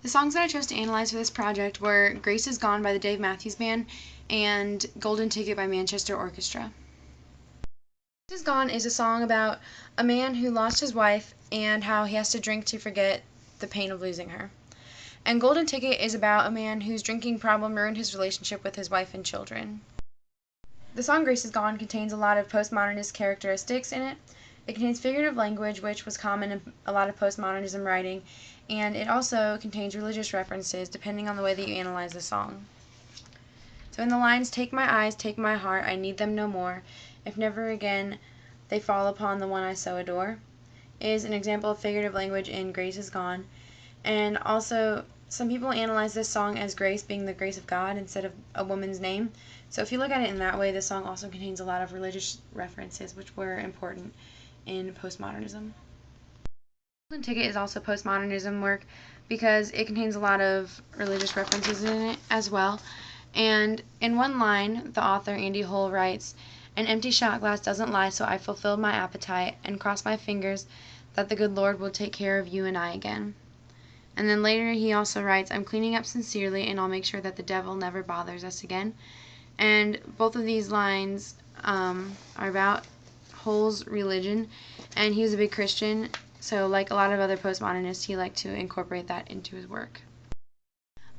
The songs that I chose to analyze for this project were Grace Is Gone by the Dave Matthews Band and Golden Ticket by Manchester Orchestra. Grace Is Gone is a song about a man who lost his wife and how he has to drink to forget the pain of losing her. And Golden Ticket is about a man whose drinking problem ruined his relationship with his wife and children. The song Grace Is Gone contains a lot of postmodernist characteristics in it. It contains figurative language, which was common in a lot of postmodernism writing, and it also contains religious references depending on the way that you analyze the song. So in the lines, "Take my eyes, take my heart, I need them no more, if never again they fall upon the one I so adore," is an example of figurative language in Grace Is Gone. And also, some people analyze this song as grace being the grace of God instead of a woman's name. So if you look at it in that way, this song also contains a lot of religious references, which were important in postmodernism. Golden Ticket is also postmodernism work because it contains a lot of religious references in it as well. And in one line, the author, Andy Hull, writes, "An empty shot glass doesn't lie, so I fulfilled my appetite and crossed my fingers that the good Lord will take care of you and I again." And then later he also writes, "I'm cleaning up sincerely and I'll make sure that the devil never bothers us again." And both of these lines are about Hull's religion, and he was a big Christian, so like a lot of other postmodernists, he liked to incorporate that into his work.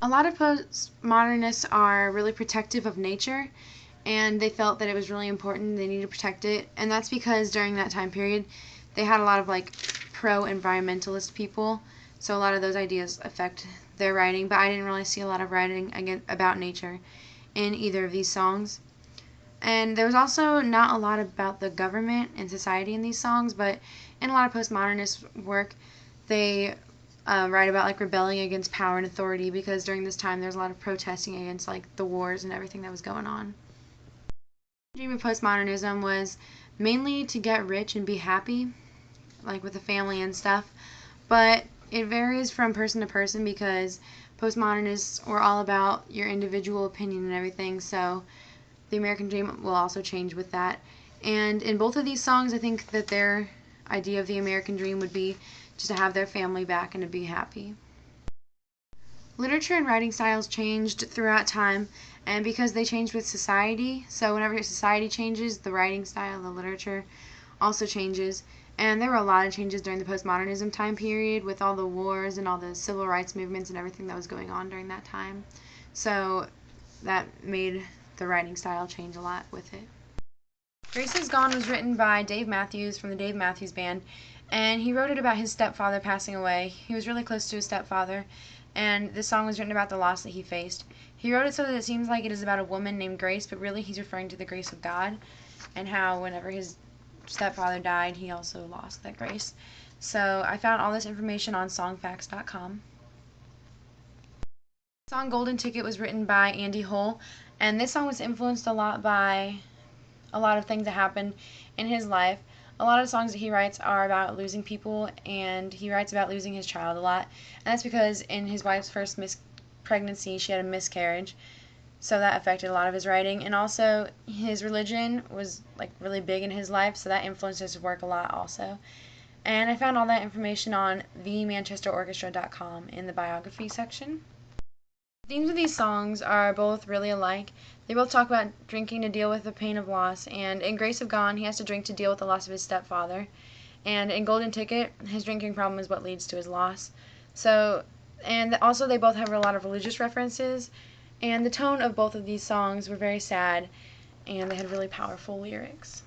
A lot of postmodernists are really protective of nature, and they felt that it was really important, they needed to protect it, and that's because during that time period they had a lot of like pro-environmentalist people, so a lot of those ideas affect their writing, but I didn't really see a lot of writing about nature in either of these songs. And there was also not a lot about the government and society in these songs, but in a lot of postmodernist work, they write about like rebelling against power and authority, because during this time there was a lot of protesting against like the wars and everything that was going on. The dream of postmodernism was mainly to get rich and be happy, like with a family and stuff, but it varies from person to person because postmodernists were all about your individual opinion and everything, so the American dream will also change with that. And in both of these songs, I think that their idea of the American dream would be just to have their family back and to be happy. Literature and writing styles changed throughout time, and because they changed with society, so whenever society changes, the writing style, the literature also changes. And there were a lot of changes during the postmodernism time period with all the wars and all the civil rights movements and everything that was going on during that time. So that made the writing style change a lot with it. Grace Is Gone was written by Dave Matthews from the Dave Matthews Band, and he wrote it about his stepfather passing away. He was really close to his stepfather, and this song was written about the loss that he faced. He wrote it so that it seems like it is about a woman named Grace, but really he's referring to the grace of God, and how whenever his stepfather died, he also lost that grace. So I found all this information on songfacts.com. The song Golden Ticket was written by Andy Hull, and this song was influenced a lot by a lot of things that happened in his life. A lot of songs that he writes are about losing people, and he writes about losing his child a lot, and that's because in his wife's first pregnancy she had a miscarriage, so that affected a lot of his writing. And also his religion was like really big in his life, so that influenced his work a lot also. And I found all that information on themanchesterorchestra.com in the biography section. The themes of these songs are both really alike. They both talk about drinking to deal with the pain of loss, and in Grace Is Gone, he has to drink to deal with the loss of his stepfather. And in Golden Ticket, his drinking problem is what leads to his loss. So, and also they both have a lot of religious references, and the tone of both of these songs were very sad, and they had really powerful lyrics.